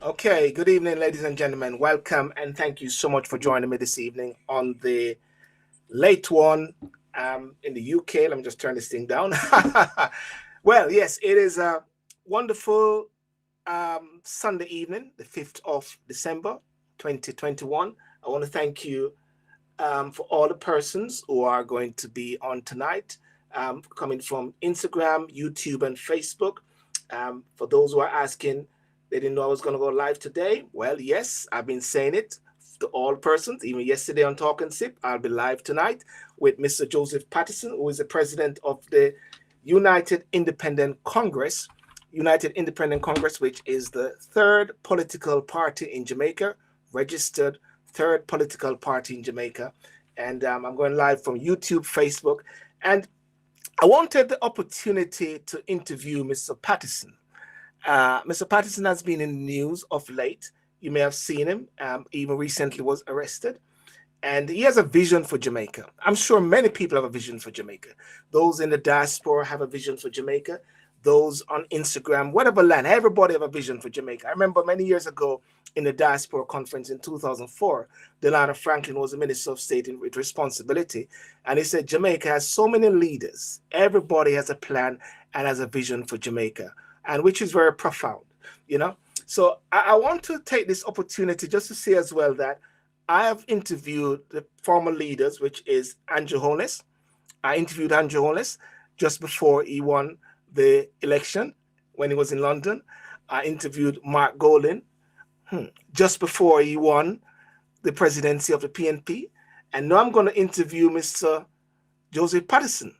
Okay, good evening, ladies and gentlemen. Welcome and thank you so much for joining me this evening on the late one in the UK. Let me just turn this thing down. Well, yes, it is a wonderful Sunday evening, the 5th of December, 2021. I want to thank you for all the persons who are going to be on tonight, coming from Instagram, YouTube, and Facebook. For those who are asking, they didn't know I was going to go live today. Well, yes, I've been saying it to all persons. Even yesterday on Talk and Sip, I'll be live tonight with Mr. Joseph Patterson, who is the president of the United Independent Congress. United Independent Congress, which is the third political party in Jamaica, registered third political party in Jamaica. And I'm going live from YouTube, Facebook. And I wanted the opportunity to interview Mr. Patterson. Mr. Patterson has been in the news of late. You may have seen him, even recently was arrested. And he has a vision for Jamaica. I'm sure many people have a vision for Jamaica. Those in the diaspora have a vision for Jamaica. Those on Instagram, whatever land, everybody have a vision for Jamaica. I remember many years ago in the Diaspora conference in 2004, Delano Franklin was the Minister of State with responsibility. And he said, Jamaica has so many leaders. Everybody has a plan and has a vision for Jamaica, and which is very profound, you know? So I want to take this opportunity just to say as well that I have interviewed the former leaders, which is Andrew Holness. I interviewed Andrew Holness just before he won the election when he was in London. I interviewed Mark Golding just before he won the presidency of the PNP. And now I'm going to interview Mr. Joseph Patterson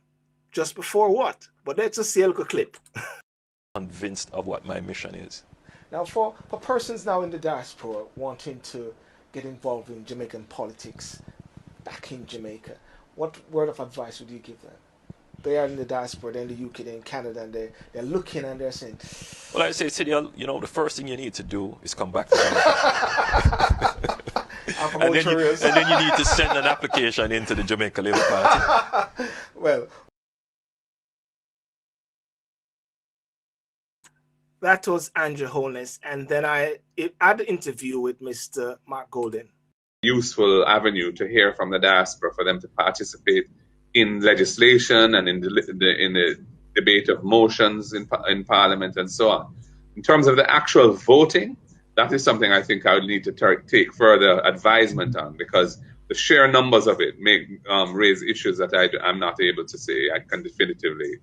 just before what? But let's just see a little clip. Convinced of what my mission is. Now, for persons now in the diaspora wanting to get involved in Jamaican politics back in Jamaica, what word of advice would you give them? They are in the diaspora, they're in the UK, they're in Canada, and they're looking and they're saying... Well, I say, you know, the first thing you need to do is come back to Jamaica. and then you need to send an application into the Jamaica Labour Party. Well, that was Andrew Holness, and then I had an interview with Mr. Mark Golding. Useful avenue to hear from the diaspora for them to participate in legislation and in the debate of motions in Parliament and so on. In terms of the actual voting, that is something I think I would need to take further advisement on, because the sheer numbers of it may raise issues that I'm not able to say I can definitively.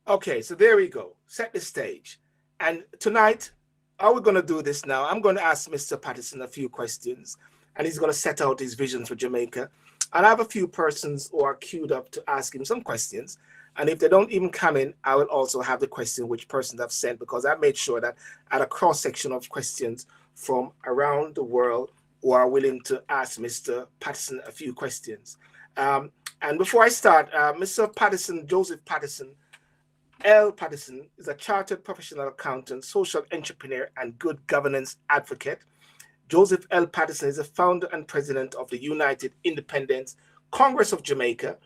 Okay, so there we go. Set the stage. And tonight, how we're going to do this now, I'm going to ask Mr. Patterson a few questions, and he's going to set out his vision for Jamaica. And I have a few persons who are queued up to ask him some questions. And if they don't even come in, I will also have the question which persons have sent, because I made sure that I had a cross-section of questions from around the world who are willing to ask Mr. Patterson a few questions. And before I start, Mr. Patterson, Joseph Patterson, L. Patterson is a chartered professional accountant, social entrepreneur, and good governance advocate. Joseph L. Patterson is the founder and president of the United Independents Congress of Jamaica,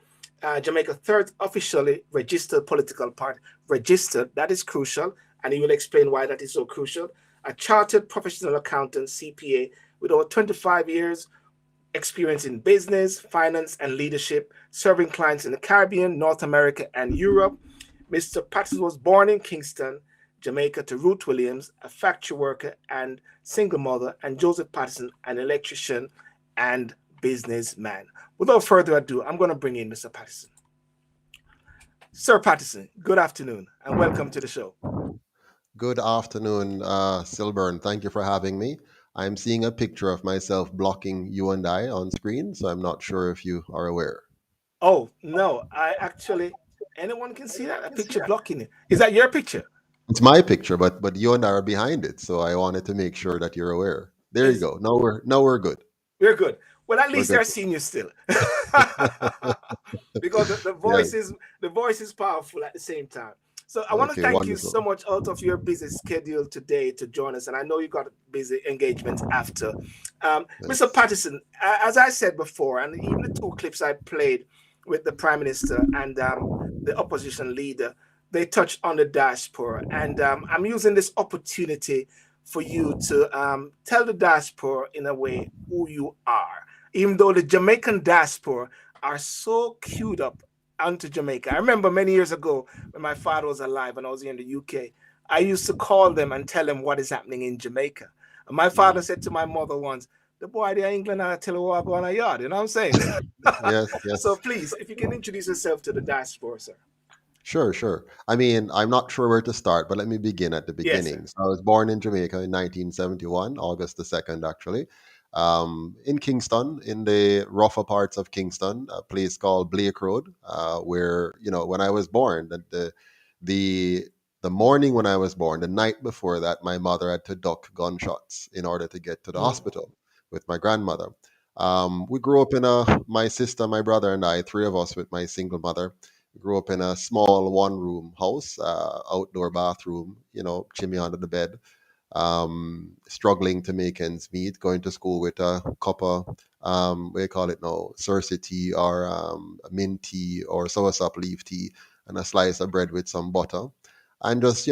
Jamaica's third officially registered political party. Registered, that is crucial, and he will explain why that is so crucial. A chartered professional accountant, CPA, with over 25 years experience in business, finance, and leadership, serving clients in the Caribbean, North America, and Europe. Mr. Patterson was born in Kingston, Jamaica, to Ruth Williams, a factory worker and single mother, and Joseph Patterson, an electrician and businessman. Without further ado, I'm going to bring in Mr. Patterson. Sir Patterson, good afternoon and welcome to the show. Good afternoon, Sylbourne. Thank you for having me. I'm seeing a picture of myself blocking you and I on screen, so I'm not sure if you are aware. Oh, no, I actually, anyone can see that? A picture blocking it. Is that your picture? It's my picture, but you and I are behind it, so I wanted to make sure that you're aware. There you go. Now we're good. We're good. Well, at least they're seeing you still, because the voice is powerful at the same time. So I want to thank you so much out of your busy schedule today to join us, and I know you got busy engagements after. Mr. Patterson, as I said before, and even the two clips I played with the Prime Minister and the opposition leader, they touched on the diaspora, and I'm using this opportunity for you to tell the diaspora in a way who you are. Even though the Jamaican diaspora are so queued up onto Jamaica. I remember many years ago when my father was alive and I was here in the UK, I used to call them and tell them what is happening in Jamaica. And my father said to my mother once, the boy there in England, I tell you what go on a yard. You know what I'm saying? Yes, So yes. please, if you can introduce yourself to the diaspora, sir. Sure, sure. I mean, I'm not sure where to start, but let me begin at the Yes, sir. beginning. So I was born in Jamaica in 1971, August the 2nd, actually, in Kingston, in the rougher parts of Kingston, a place called Blake Road, where, when I was born, the the morning when I was born, the night before that, my mother had to duck gunshots in order to get to the Mm. hospital with my grandmother. We grew up my sister, my brother, and I, three of us with my single mother. We grew up in a small one-room house, outdoor bathroom, chimney under the bed, struggling to make ends meet, going to school with a cup of, what do you call it now, Cersei tea or mint tea or soursop leaf tea and a slice of bread with some butter. And just,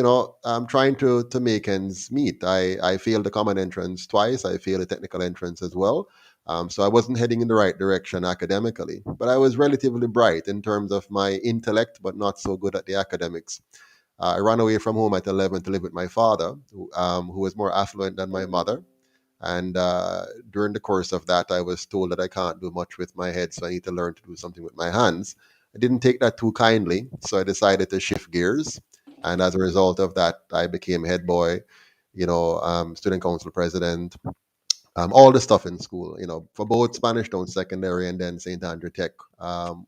trying to make ends meet. I failed the common entrance twice. I failed the technical entrance as well. So I wasn't heading in the right direction academically, but I was relatively bright in terms of my intellect, but not so good at the academics. I ran away from home at 11 to live with my father, who was more affluent than my mother. And during the course of that, I was told that I can't do much with my head, so I need to learn to do something with my hands. I didn't take that too kindly, so I decided to shift gears. And as a result of that, I became head boy, student council president, all the stuff in school, for both Spanish Town Secondary and then St. Andrew Tech,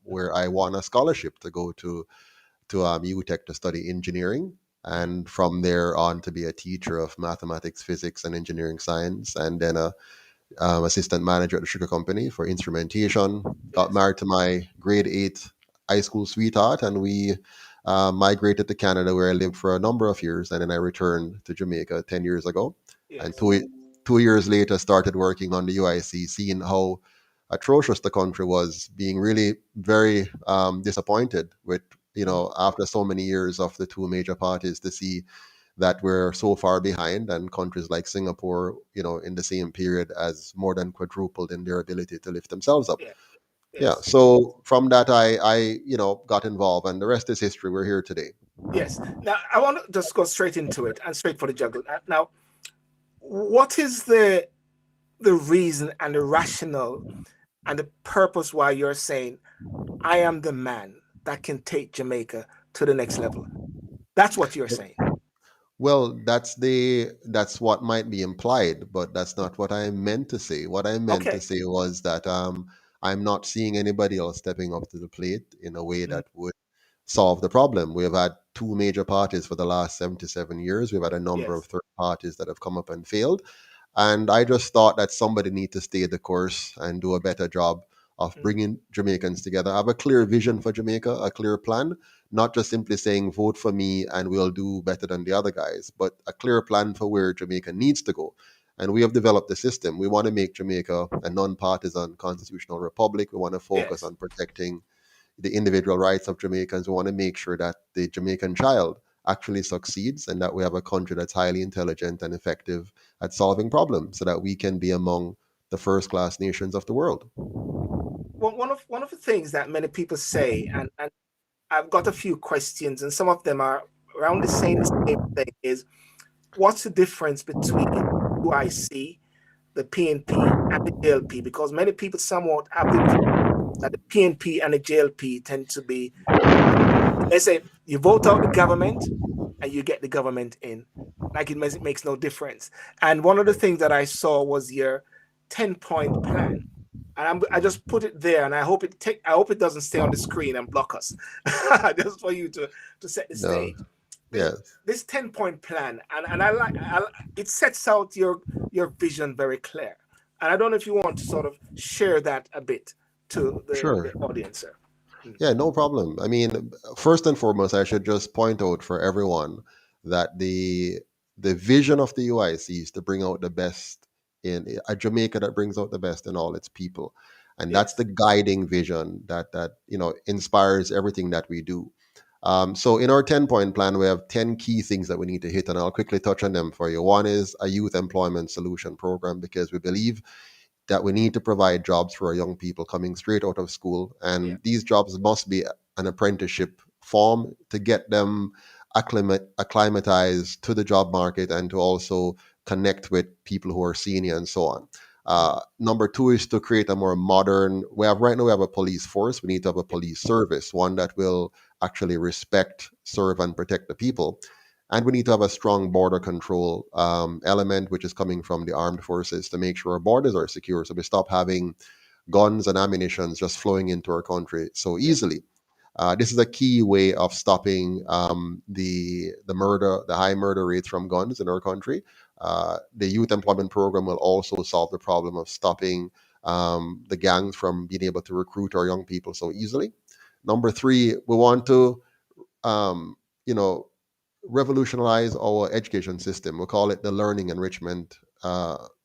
where I won a scholarship to go to UTech to study engineering. And from there on to be a teacher of mathematics, physics, and engineering science, and then a assistant manager at the sugar company for instrumentation. Got Yes. married to my grade 8 high school sweetheart, and we migrated to Canada, where I lived for a number of years. And then I returned to Jamaica 10 years ago. And Yes. 2 years later, started working on the UIC, seeing how atrocious the country was, being really very disappointed with, after so many years of the two major parties, to see that we're so far behind, and countries like Singapore, in the same period, as more than quadrupled in their ability to lift themselves up. Yeah. Yeah. Yes. So from that, I got involved, and the rest is history. We're here today. Yes. Now I want to just go straight into it and straight for the juggle. Now, what is the reason and the rationale and the purpose why you're saying I am the man that can take Jamaica to the next level? That's what you're saying. Well, that's what might be implied, but that's not what I meant to say. What I meant to Okay. say was that I'm not seeing anybody else stepping up to the plate in a way Mm. that would solve the problem. We have had two major parties for the last 77 years. We've had a number Yes. of third parties that have come up and failed. And I just thought that somebody need to stay the course and do a better job of Mm. bringing Jamaicans together. Have a clear vision for Jamaica, a clear plan, not just simply saying vote for me and we'll do better than the other guys, but a clear plan for where Jamaica needs to go. And we have developed the system. We want to make Jamaica a non-partisan constitutional republic. We want to focus Yes. on protecting the individual rights of Jamaicans. We want to make sure that the Jamaican child actually succeeds, and that we have a country that's highly intelligent and effective at solving problems, so that we can be among the first class nations of the world. Well, one of the things that many people say, and I've got a few questions, and some of them are around the same thing, is what's the difference between UIC, the PNP, and the JLP? Because many people somewhat have the impression that the PNP and the JLP tend to be, they say, you vote out the government and you get the government in. Like it makes no difference. And one of the things that I saw was your 10-point plan. And I just put it there, and I hope it doesn't stay on the screen and block us, just for you to set the No. stage. Yes. This 10-point plan, and it sets out your vision very clear. And I don't know if you want to sort of share that a bit to the Sure. audience, sir. Mm. Yeah, no problem. I mean, first and foremost, I should just point out for everyone that the vision of the UIC is to bring out the best in a Jamaica, that brings out the best in all its people. And that's Yes. the guiding vision that inspires everything that we do. So in our 10-point plan, we have 10 key things that we need to hit, and I'll quickly touch on them for you. One is a youth employment solution program, because we believe that we need to provide jobs for our young people coming straight out of school. And these jobs must be an apprenticeship form to get them acclimatized to the job market and to also connect with people who are senior and so on. Number two is to create a more modern, right now we have a police force. We need to have a police service, one that will actually respect, serve, and protect the people. And we need to have a strong border control element, which is coming from the armed forces, to make sure our borders are secure, so we stop having guns and ammunition just flowing into our country so easily. This is a key way of stopping the high murder rates from guns in our country. The youth employment program will also solve the problem of stopping the gangs from being able to recruit our young people so easily. Number three, we want to, you know, revolutionize our education system. We call it the Learning Enrichment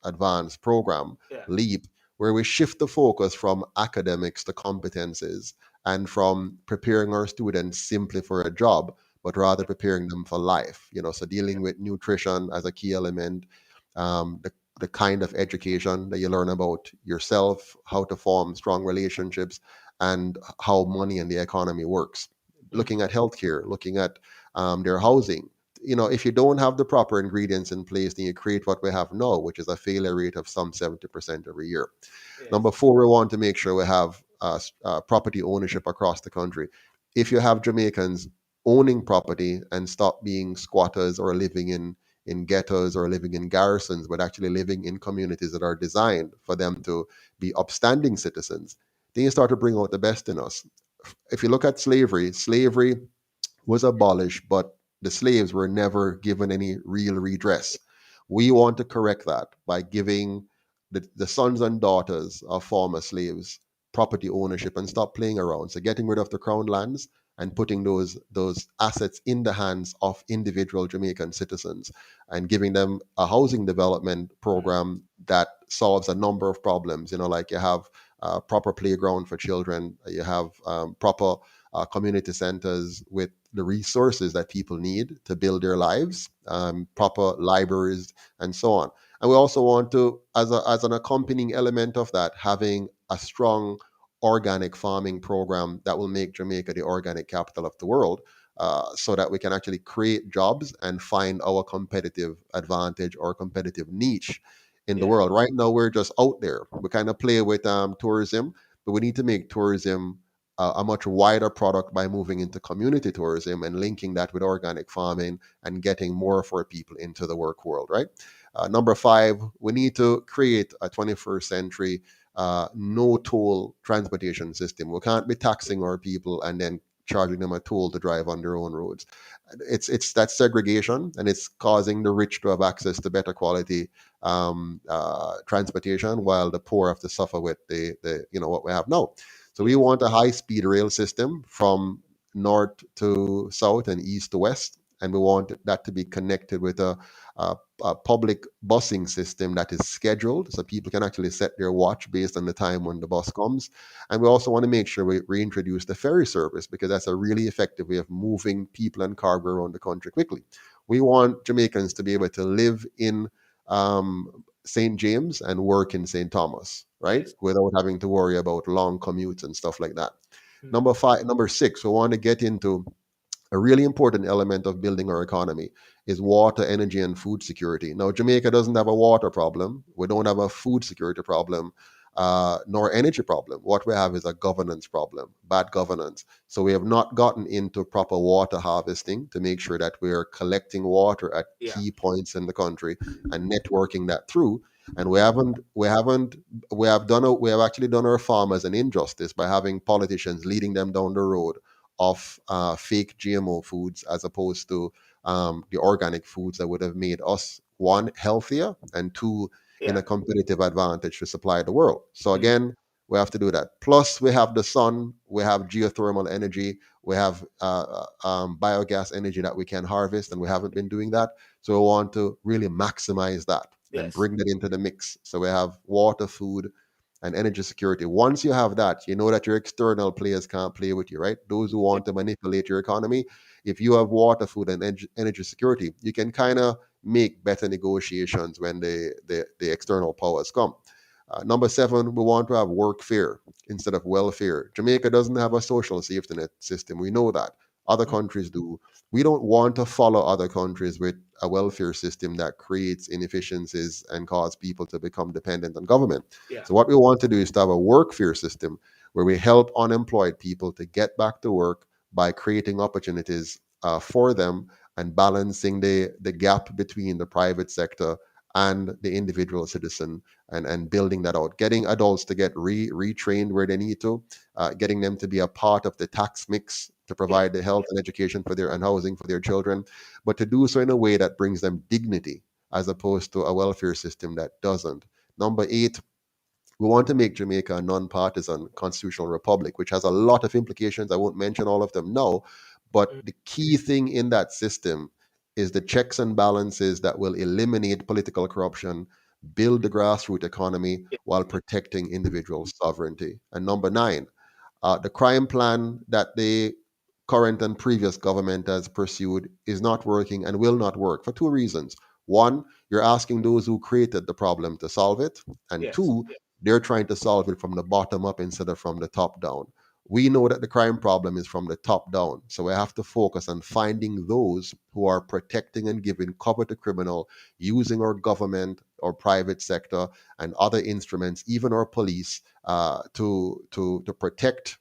Advanced Program, LEAP, where we shift the focus from academics to competences, and from preparing our students simply for a job, but rather preparing them for life. So dealing with nutrition as a key element, the kind of education that you learn about yourself, how to form strong relationships, and how money and the economy works. Looking at healthcare, looking at their housing. If you don't have the proper ingredients in place, then you create what we have now, which is a failure rate of some 70% every year. Number four, we want to make sure we have property ownership across the country. If you have Jamaicans owning property and stop being squatters or living in ghettos or living in garrisons, but actually living in communities that are designed for them to be upstanding citizens, then you start to bring out the best in us. If you look at slavery was abolished, but the slaves were never given any real redress. We want to correct that by giving the sons and daughters of former slaves property ownership and stop playing around. So getting rid of the crown lands and putting those assets in the hands of individual Jamaican citizens, and giving them a housing development program that solves a number of problems. Like you have proper playground for children, you have proper community centers with the resources that people need to build their lives, proper libraries, and so on. And we also want to, as an accompanying element of that, having a strong organic farming program that will make Jamaica the organic capital of the world, so that we can actually create jobs and find our competitive advantage or competitive niche in the world. Right now, we're just out there. We kind of play with tourism, but we need to make tourism a much wider product by moving into community tourism and linking that with organic farming and getting more of our people into the work world, right? Number five, we need to create a 21st century no toll transportation system. We can't be taxing our people and then charging them a toll to drive on their own roads. It's that segregation, and it's causing the rich to have access to better quality transportation, while the poor have to suffer with the what we have now. So we want a high-speed rail system from north to south and east to west, and we want that to be connected with a public busing system that is scheduled, so people can actually set their watch based on the time when the bus comes. And we also want to make sure we reintroduce the ferry service, because that's a really effective way of moving people and cargo around the country quickly. We want Jamaicans to be able to live in St. James and work in St. Thomas, right? Without having to worry about long commutes and stuff like that. Number six, we want to get into a really important element of building our economy is water, energy, and food security. Now, Jamaica doesn't have a water problem. We don't have a food security problem, nor energy problem. What we have is a governance problem, bad governance. So we have not gotten into proper water harvesting to make sure that we are collecting water at key points in the country and networking that through. And we have actually done our farmers an injustice by having politicians leading them down the road of fake GMO foods, as opposed to the organic foods that would have made us, one, healthier, and two, in a competitive advantage to supply the world. So again, we have to do that. Plus, we have the sun, we have geothermal energy, we have biogas energy that we can harvest, and we haven't been doing that. So we want to really maximize that and bring that into the mix. So we have water, food, and energy security. Once you have that, you know that your external players can't play with you, right? Those who want to manipulate your economy. If you have water, food, and energy security, you can kind of make better negotiations when the external powers come. Number 7, we want to have workfare instead of welfare. Jamaica doesn't have a social safety net system. We know that. Other countries do. We don't want to follow other countries with a welfare system that creates inefficiencies and cause people to become dependent on government. Yeah. So what we want to do is to have a workfare system where we help unemployed people to get back to work by creating opportunities for them and balancing the gap between the private sector and the individual citizen, and building that out, getting adults to get retrained where they need to, getting them to be a part of the tax mix to provide the health and education for their and housing for their children, but to do so in a way that brings them dignity as opposed to a welfare system that doesn't. Number 8, we want to make Jamaica a non-partisan constitutional republic, which has a lot of implications. I won't mention all of them now, but the key thing in that system is the checks and balances that will eliminate political corruption, build the grassroots economy while protecting individual sovereignty. And number 9, the crime plan that the current and previous government has pursued is not working and will not work for 2 reasons. 1, you're asking those who created the problem to solve it. And 2, they're trying to solve it from the bottom up instead of from the top down. We know that the crime problem is from the top down. So we have to focus on finding those who are protecting and giving cover to criminal, using our government or private sector and other instruments, even our police, to protect,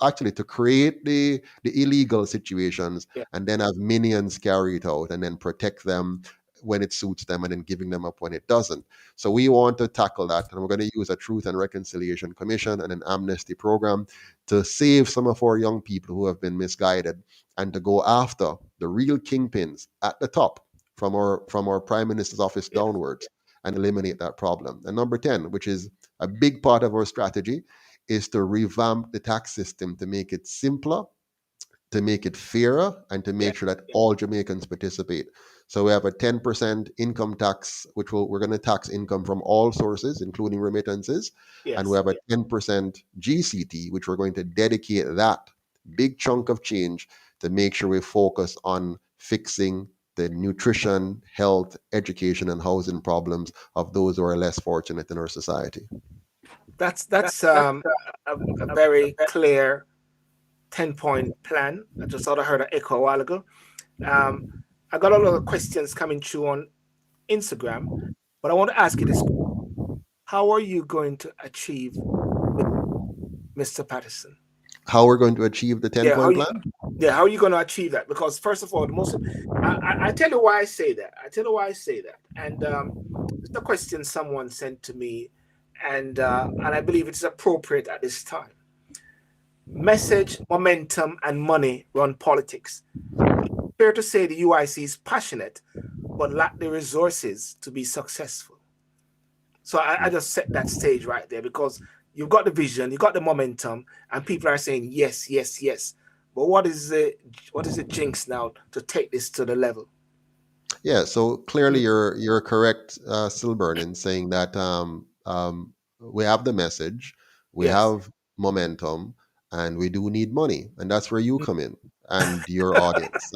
actually to create the illegal situations, and then have minions carry it out and then protect them when it suits them and then giving them up when it doesn't. So we want to tackle that, and we're going to use a Truth and Reconciliation Commission and an amnesty program to save some of our young people who have been misguided, and to go after the real kingpins at the top from our Prime Minister's office downwards, and eliminate that problem. And number 10, which is a big part of our strategy, is to revamp the tax system to make it simpler, to make it fairer, and to make sure that all Jamaicans participate. So we have a 10% income tax, which we're going to tax income from all sources, including remittances. And we have a 10% GCT, which we're going to dedicate that big chunk of change to make sure we focus on fixing the nutrition, health, education, and housing problems of those who are less fortunate in our society. That's a very clear 10-point plan. I just sort of heard an echo a while ago. I got a lot of questions coming through on Instagram, but I want to ask you this: how are you going to achieve, Mr. Patterson? How we're going to achieve the 10-point plan? How are you going to achieve that? Because first of all, I tell you why I say that. And it's a question someone sent to me, and I believe it's appropriate at this time. Message, momentum, and money run politics. Fair to say the UIC is passionate, but lack the resources to be successful. So I just set that stage right there, because you've got the vision, you've got the momentum, and people are saying yes, yes, yes. But what is the jinx now to take this to the level? Yeah, so clearly you're correct, Sylbourne, in saying that we have the message, we have momentum, and we do need money, and that's where you come in and your audience.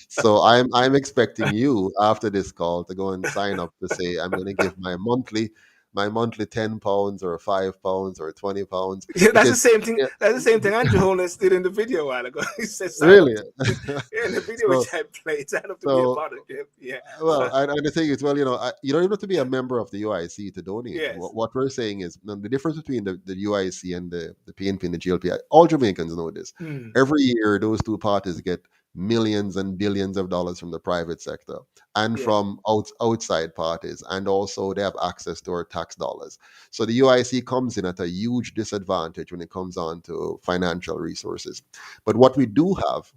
So I'm expecting you after this call to go and sign up to say I'm going to give my monthly £10 or £5 or £20. Yeah, that's the same thing. That's the same thing Andrew Holness did in the video a while ago. He said, "Really?" In the video which I played, sign up to be a part of it. Yeah. Well, and the thing is, you don't even have to be a member of the UIC to donate. Yes. What we're saying is the difference between the UIC and the PNP and the GLP. All Jamaicans know this. Every year, those two parties get millions and billions of dollars from the private sector and from outside parties, and also they have access to our tax dollars. So the UIC comes in at a huge disadvantage when it comes on to financial resources. But what we do have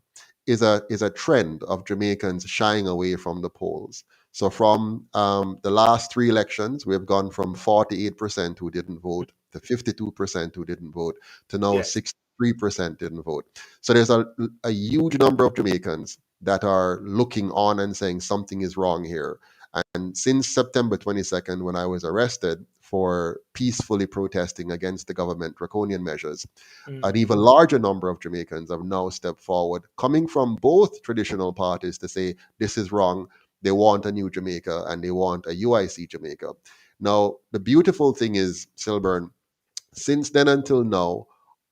is a trend of Jamaicans shying away from the polls. So from the last 3 elections, we have gone from 48% who didn't vote to 52% who didn't vote to now 63% didn't vote. So there's a huge number of Jamaicans that are looking on and saying something is wrong here. And since September 22nd, when I was arrested for peacefully protesting against the government draconian measures, an even larger number of Jamaicans have now stepped forward, coming from both traditional parties to say this is wrong. They want a new Jamaica and they want a UIC Jamaica. Now, the beautiful thing is, Sylbourne, since then until now,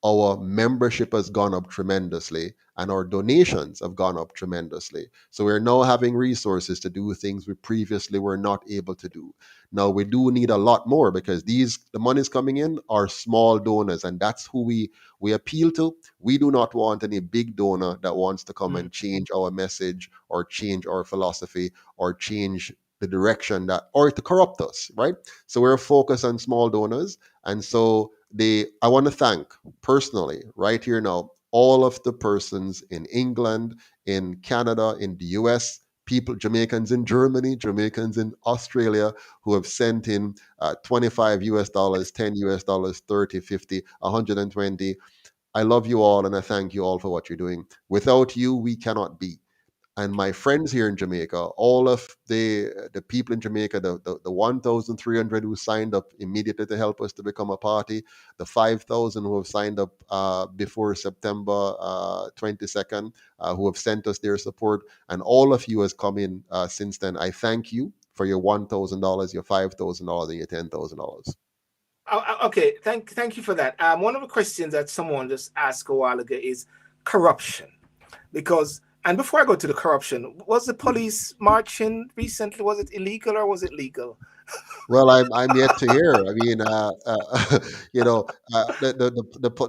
our membership has gone up tremendously and our donations have gone up tremendously. So we're now having resources to do things we previously were not able to do. Now we do need a lot more because the monies coming in are small donors, and that's who we appeal to. We do not want any big donor that wants to come and change our message or change our philosophy or change the direction or to corrupt us, right? So we're focused on small donors. And so I want to thank personally right here now all of the persons in England, in Canada, in the US, people, Jamaicans in Germany, Jamaicans in Australia who have sent in $25 US, $10 US, 30, 50, 120. I love you all and I thank you all for what you're doing. Without you, we cannot be. And my friends here in Jamaica, all of the people in Jamaica, the 1,300 who signed up immediately to help us to become a party, the 5,000 who have signed up before September 22nd, who have sent us their support, and all of you has come in since then. I thank you for your $1,000, your $5,000, and your $10,000. Okay, thank you for that. One of the questions that someone just asked a while ago is corruption, because. And before I go to the corruption, was the police marching recently? Was it illegal or was it legal? Well, I'm yet to hear. I mean,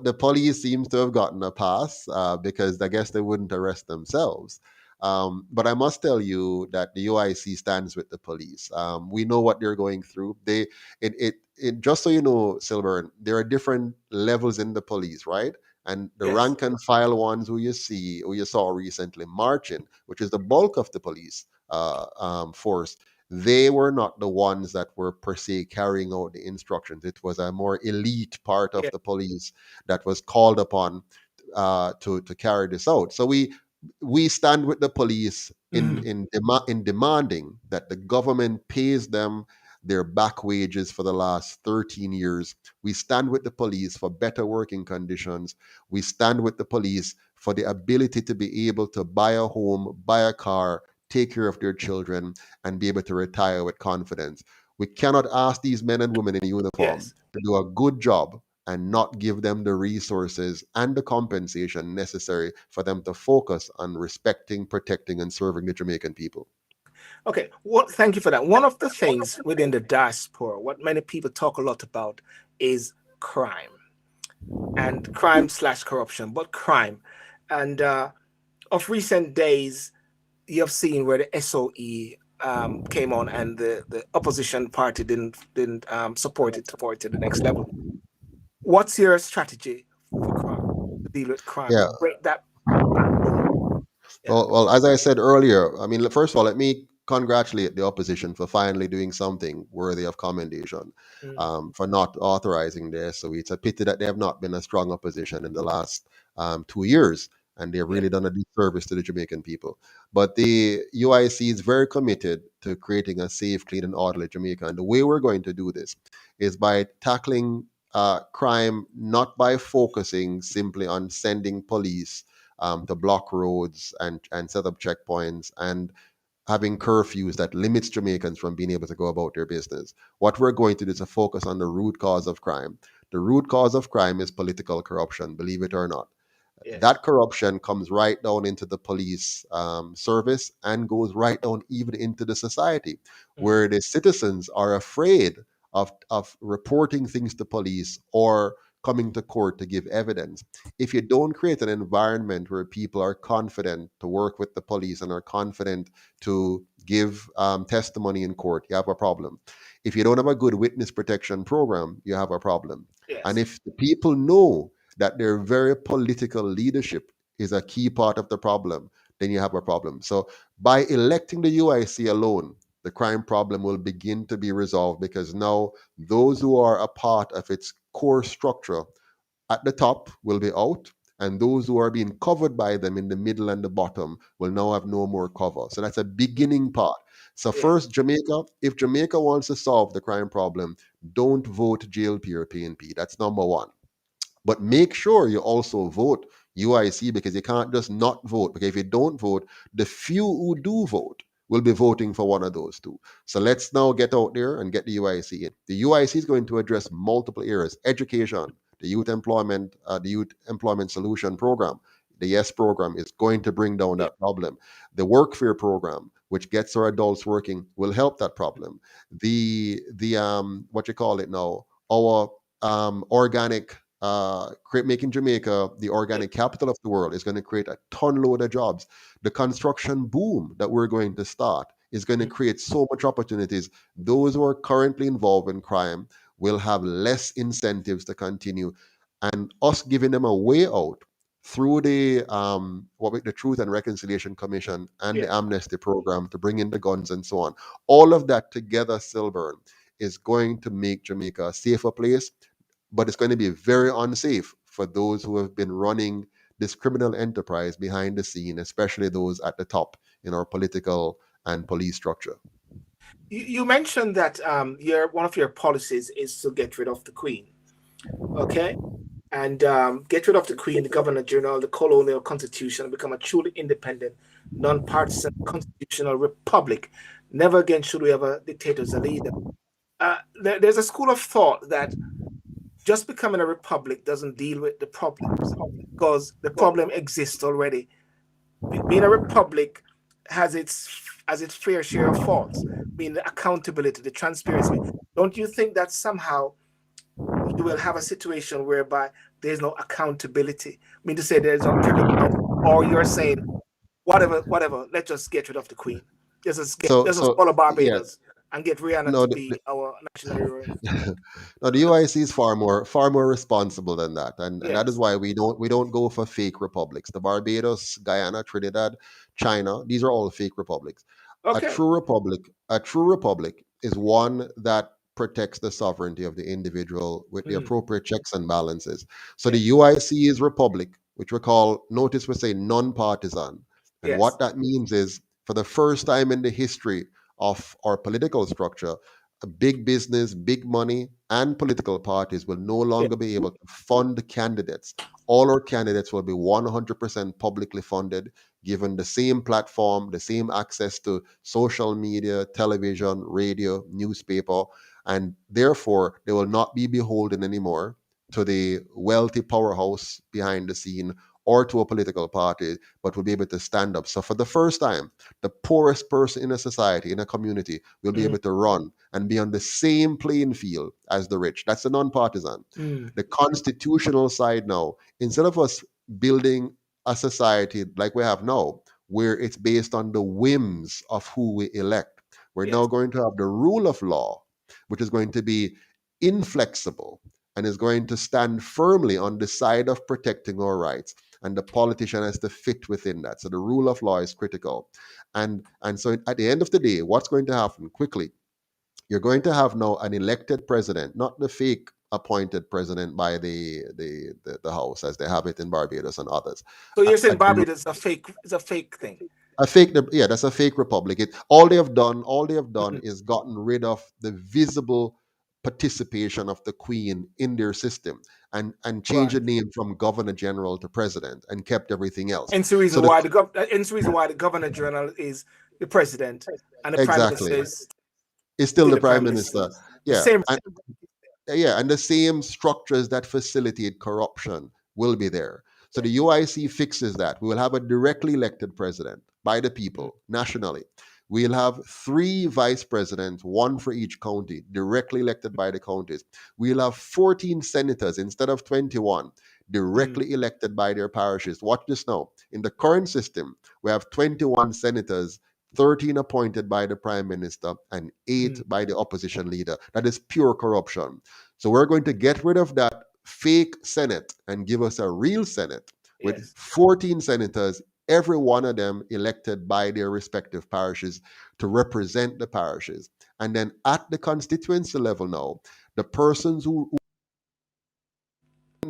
the police seems to have gotten a pass because I guess they wouldn't arrest themselves. But I must tell you that the UIC stands with the police. We know what they're going through. Just so you know, Sylbourne, there are different levels in the police, right? And the rank and file ones who you saw recently marching, which is the bulk of the police force, they were not the ones that were per se carrying out the instructions. It was a more elite part of the police that was called upon to carry this out. So we stand with the police in demanding that the government pays them their back wages for the last 13 years. We stand with the police for better working conditions. We stand with the police for the ability to be able to buy a home, buy a car, take care of their children, and be able to retire with confidence. We cannot ask these men and women in uniform to do a good job and not give them the resources and the compensation necessary for them to focus on respecting, protecting, and serving the Jamaican people. Okay, well, thank you for that. One of the things within the diaspora, what many people talk a lot about is crime and crime/corruption, but crime. And of recent days, you have seen where the SOE came on and the opposition party didn't support it to the next level. What's your strategy for crime, to deal with crime, to break that backbone? Well, as I said earlier, I mean, first of all, let me congratulate the opposition for finally doing something worthy of commendation, for not authorizing this. So it's a pity that they have not been a strong opposition in the last 2 years, and they've really done a disservice to the Jamaican people. But the UIC is very committed to creating a safe, clean, and orderly Jamaica. And the way we're going to do this is by tackling crime, not by focusing simply on sending police to block roads and set up checkpoints and having curfews that limits Jamaicans from being able to go about their business. What we're going to do is to focus on the root cause of crime. The root cause of crime is political corruption, believe it or not. That corruption comes right down into the police service and goes right down even into the society, where the citizens are afraid of reporting things to police or coming to court to give evidence. If you don't create an environment where people are confident to work with the police and are confident to give testimony in court, you have a problem. If you don't have a good witness protection program, you have a problem. And if the people know that their very political leadership is a key part of the problem, then you have a problem. So by electing the UIC alone, the crime problem will begin to be resolved, because now those who are a part of its core structure at the top will be out, and those who are being covered by them in the middle and the bottom will now have no more cover. So that's a beginning part. So first, Jamaica, if Jamaica wants to solve the crime problem, don't vote JLP or PNP. That's number one. But make sure you also vote UIC, because you can't just not vote. Because if you don't vote, the few who do vote will be voting for one of those two. So let's now get out there and get the UIC in. The UIC is going to address multiple areas: education, the youth employment solution program. The YES program is going to bring down that problem. The workfare program, which gets our adults working, will help that problem. The what you call it now, our organic making Jamaica the organic capital of the world is going to create a ton load of jobs. The construction boom that we're going to start is going to create so much opportunities. Those who are currently involved in crime will have less incentives to continue, and us giving them a way out through the the Truth and Reconciliation Commission and the Amnesty Program to bring in the guns and so on. All of that together, Sylbourne, is going to make Jamaica a safer place, but it's going to be very unsafe for those who have been running this criminal enterprise behind the scene, especially those at the top in our political and police structure. You mentioned that one of your policies is to get rid of the Queen, okay? And get rid of the Queen, the Governor General, the colonial constitution, and become a truly independent, non-partisan constitutional republic. Never again should we have a dictator as a leader. There's a school of thought that just becoming a republic doesn't deal with the problems, because the problem exists already. Being a republic has its fair share of faults. Being the accountability, the transparency. Don't you think that somehow you will have a situation whereby there's no accountability? I mean, to say there's no accountability, or you're saying whatever, let's just get rid of the Queen. Let's just follow Barbados and get Rihanna to be our national hero. No, the UIC is far more responsible than that, and that is why we don't go for fake republics. The Barbados, Guyana, Trinidad, China, these are all fake republics. Okay. A true republic is one that protects the sovereignty of the individual with the appropriate checks and balances. So the UIC is republic, which we call, notice we say non-partisan. And what that means is, for the first time in the history of our political structure, big business, big money, and political parties will no longer be able to fund candidates. All our candidates will be 100% publicly funded, given the same platform, the same access to social media, television, radio, newspaper, and therefore they will not be beholden anymore to the wealthy powerhouse behind the scene or to a political party, but will be able to stand up. So for the first time, the poorest person in a society, in a community, will be able to run and be on the same playing field as the rich. That's a non-partisan. The constitutional side now, instead of us building a society like we have now, where it's based on the whims of who we elect, we're now going to have the rule of law, which is going to be inflexible and is going to stand firmly on the side of protecting our rights. And the politician has to fit within that. So the rule of law is critical. And so at the end of the day, what's going to happen quickly? You're going to have now an elected president, not the fake appointed president by the House, as they have it in Barbados and others. So you're saying Barbados is a fake thing? That's a fake republic. All they have done is gotten rid of the visible participation of the Queen in their system and changed the name from Governor General to President and kept everything else. And the reason why the Governor General is the President and the Prime Minister is still the Prime Minister. Yeah. And the same structures that facilitate corruption will be there. So the UIC fixes that. We will have a directly elected president by the people nationally. We'll have 3 vice presidents, 1 for each county, directly elected by the counties. We'll have 14 senators instead of 21, directly elected by their parishes. Watch this now. In the current system, we have 21 senators, 13 appointed by the Prime Minister, and 8 by the opposition leader. That is pure corruption. So we're going to get rid of that fake Senate and give us a real Senate with 14 senators, every one of them elected by their respective parishes to represent the parishes. And then at the constituency level now, the persons who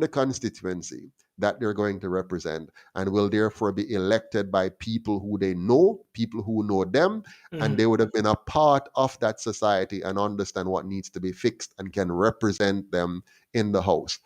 the constituency that they're going to represent, and will therefore be elected by people who they know, people who know them, and they would have been a part of that society and understand what needs to be fixed and can represent them in the House.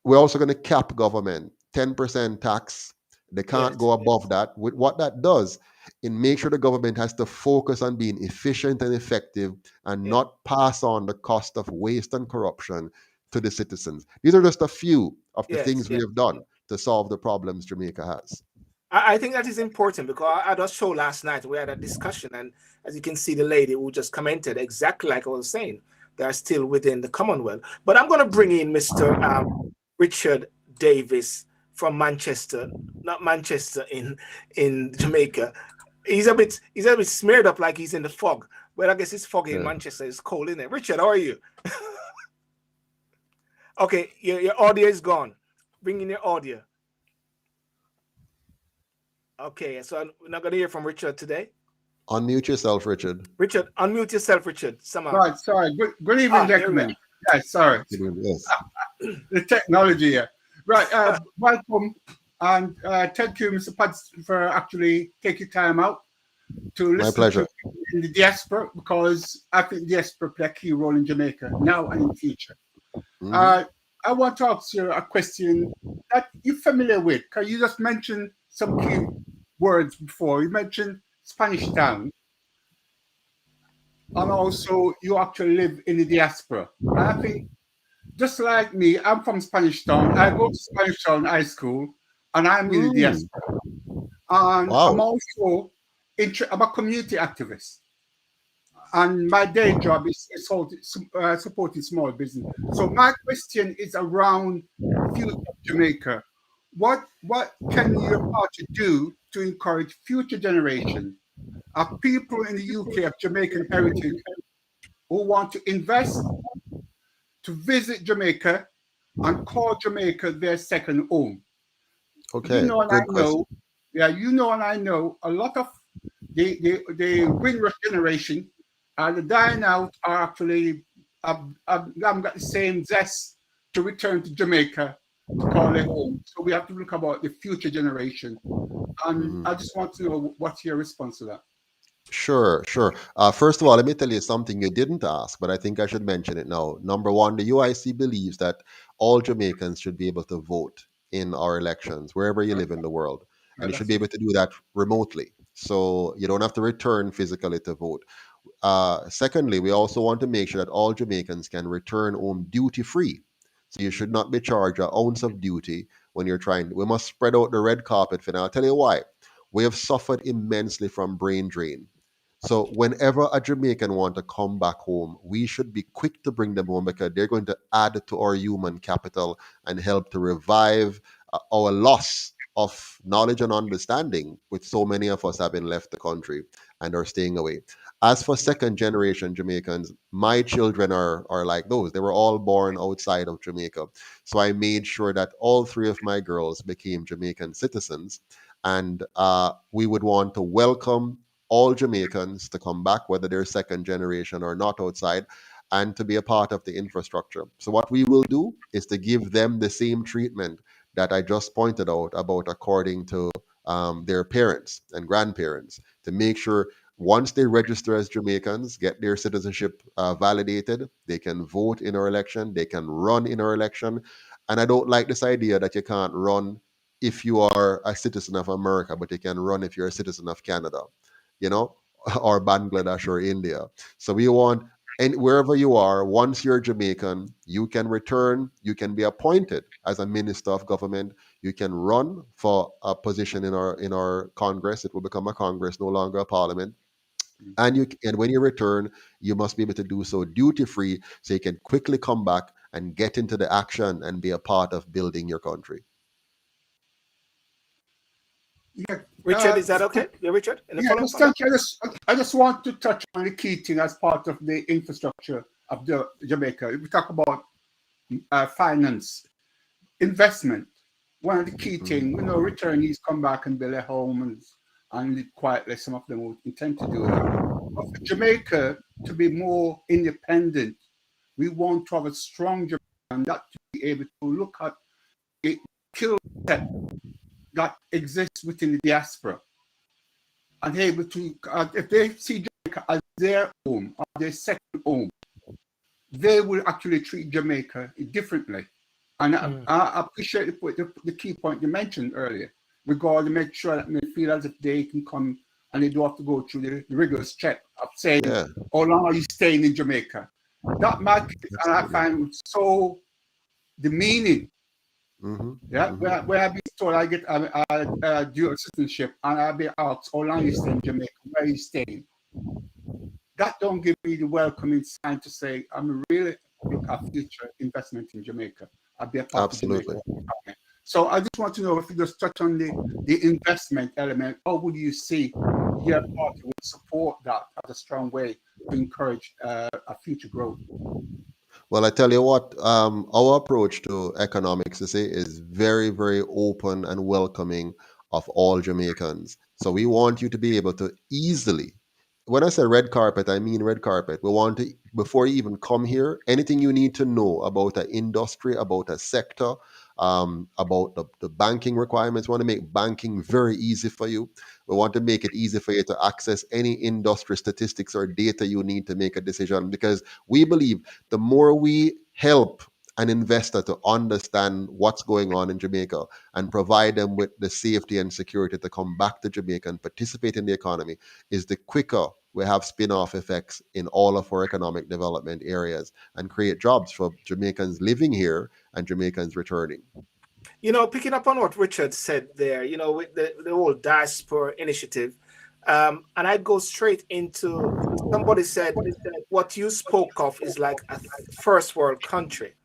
We're also going to cap government, 10% tax. They can't go above that. With what that does, it makes sure the government has to focus on being efficient and effective and not pass on the cost of waste and corruption to the citizens. These are just a few of the things we have done to solve the problems Jamaica has. I think that is important, because I just show last night we had a discussion, and as you can see, the lady who just commented exactly like I was saying, they are still within the Commonwealth. But I'm going to bring in Mr. Richard Davis from Manchester, not Manchester in Jamaica. He's a bit smeared up like he's in the fog. Well, I guess it's foggy in Manchester. It's cold, isn't it? Richard, how are you? Okay, your audio is gone. Bring in your audio. Okay, so we're not going to hear from Richard today. Unmute yourself, Richard. Richard, unmute yourself, Richard. Somehow. Right, sorry. Good evening, gentlemen. Yeah, sorry. Yes. The technology here. Right, welcome. And thank you, Mr. Patterson, for actually taking time out to listen. My pleasure. To in the diaspora, because I think diaspora play a key role in Jamaica now and in the future. I want to ask you a question that you're familiar with, because you just mentioned some key words before. You mentioned Spanish Town, and also you actually live in the diaspora. And I think, just like me, I'm from Spanish Town. I go to Spanish Town High School, and I'm in the diaspora. And I'm also I'm a community activist. And my day job is supporting small business. So my question is around the future of Jamaica. What can your party do to encourage future generations of people in the UK of Jamaican heritage who want to invest, to visit Jamaica, and call Jamaica their second home? Okay, you know, and I know a lot of the Windrush generation, the dying out, are actually haven't got the same zest to return to Jamaica to call it home. So we have to look about the future generation. And I just want to know what's your response to that. Sure. First of all, let me tell you something you didn't ask, but I think I should mention it now. Number one, the UIC believes that all Jamaicans should be able to vote in our elections, wherever you live in the world. And you should be able to do that remotely. So you don't have to return physically to vote. Secondly, we also want to make sure that all Jamaicans can return home duty-free. So you should not be charged an ounce of duty when you're trying. We must spread out the red carpet for now. I'll tell you why. We have suffered immensely from brain drain. So whenever a Jamaican want to come back home, we should be quick to bring them home, because they're going to add to our human capital and help to revive our loss of knowledge and understanding, with so many of us having left the country and are staying away. As for second generation Jamaicans, my children are like those. They were all born outside of Jamaica. So I made sure that all three of my girls became Jamaican citizens. And we would want to welcome all Jamaicans to come back, whether they're second generation or not outside, and to be a part of the infrastructure. So what we will do is to give them the same treatment that I just pointed out about according to their parents and grandparents, to make sure once they register as Jamaicans, get their citizenship validated, they can vote in our election, they can run in our election. And I don't like this idea that you can't run if you are a citizen of America, but you can run if you're a citizen of Canada, or Bangladesh or India. So we want, and wherever you are, once you're Jamaican, you can return, you can be appointed as a minister of government, you can run for a position in our Congress. It will become a Congress, no longer a parliament. And when you return, you must be able to do so duty-free, so you can quickly come back and get into the action and be a part of building your country. Yeah, Richard, is that okay? Yeah, Richard? I just want to touch on the key thing as part of the infrastructure of Jamaica. If we talk about finance, investment, one of the key things, returnees come back and build a home and live quietly. Some of them would intend to do that. But for Jamaica to be more independent, we want to have a strong Jamaica, and that to be able to look at it kills that exists within the diaspora, and able to, if they see Jamaica as their home or their second home, they will actually treat Jamaica differently. And I appreciate the key point you mentioned earlier. We got to make sure that they feel as if they can come and they don't have to go through the rigorous check of saying, how long are you staying in Jamaica? That matters, and I find so demeaning. Where I've been told I get a dual citizenship and I'll be asked, how long are you staying in Jamaica? Where are you staying? That don't give me the welcoming sign to say, I'm really look at future investment in Jamaica. I'll be a part of Jamaica. So I just want to know if you just touch on the investment element, how would you see your party would support that as a strong way to encourage a future growth? Well, I tell you what, our approach to economics, you see, is very, very open and welcoming of all Jamaicans. So we want you to be able to easily, when I say red carpet, I mean red carpet. We want to, before you even come here, anything you need to know about an industry, about a sector, about the banking requirements. We want to make banking very easy for you. We want to make it easy for you to access any industry statistics or data you need to make a decision, because we believe the more we help an investor to understand what's going on in Jamaica and provide them with the safety and security to come back to Jamaica and participate in the economy, is the quicker we have spin-off effects in all of our economic development areas and create jobs for Jamaicans living here and Jamaicans returning. You know, picking up on what Richard said there, you know, with the whole Diaspora initiative, and I'd go straight into, somebody said what you spoke of is like a first world country.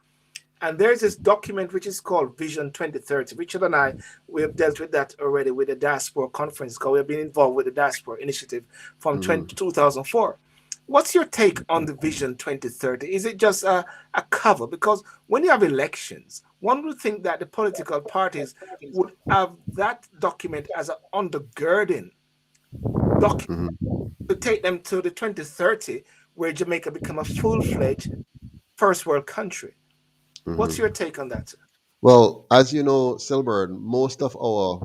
And there's this document which is called Vision 2030. Richard and I, we have dealt with that already with the Diaspora conference, because we've been involved with the Diaspora initiative from 2004. What's your take on the Vision 2030? Is it just a cover? Because when you have elections, one would think that the political parties would have that document as an undergirding document to take them to the 2030, where Jamaica become a full-fledged first world country. What's your take on that, sir? Well, as you know, Sylbourne, most of our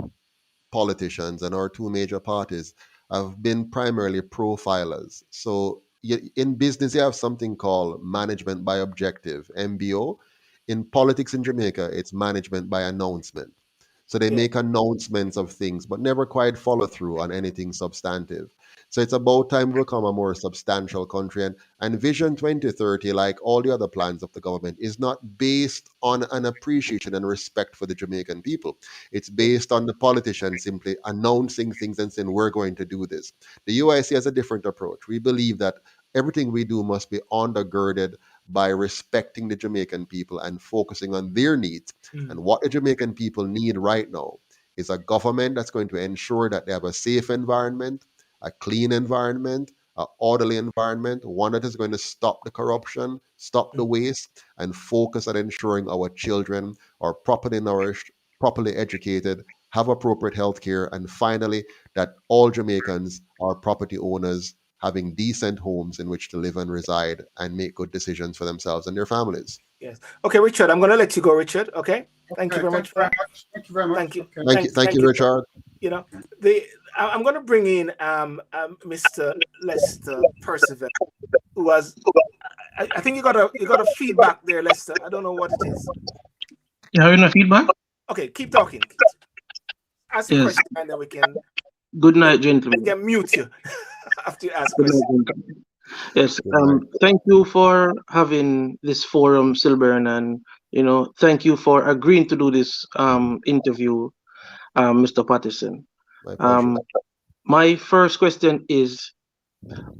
politicians and our two major parties have been primarily profilers. So in business, you have something called management by objective, MBO. In politics in Jamaica, it's management by announcement. So they make announcements of things, but never quite follow through on anything substantive. So it's about time we become a more substantial country. And Vision 2030, like all the other plans of the government, is not based on an appreciation and respect for the Jamaican people. It's based on the politicians simply announcing things and saying, we're going to do this. The UIC has a different approach. We believe that everything we do must be undergirded by respecting the Jamaican people and focusing on their needs. And what the Jamaican people need right now is a government that's going to ensure that they have a safe environment, a clean environment, an orderly environment, one that is going to stop the corruption, stop the waste, and focus on ensuring our children are properly nourished, properly educated, have appropriate health care, and finally, that all Jamaicans are property owners, having decent homes in which to live and reside and make good decisions for themselves and their families. Yes. Okay, Richard, I'm going to let you go, Richard. Okay. Thank you very much. Thank you very much. Thank you. Okay. Thank you, Richard. You know, I'm going to bring in Mr. Lester Percival, who was. I think you got a feedback there, Lester. I don't know what it is. You having a feedback? Okay, keep talking. Ask the question, and then we can. Good night, gentlemen. We can mute you after you ask questions. Yes. Thank you for having this forum, Sylbourne, and thank you for agreeing to do this interview, Mr. Patterson. My first question is,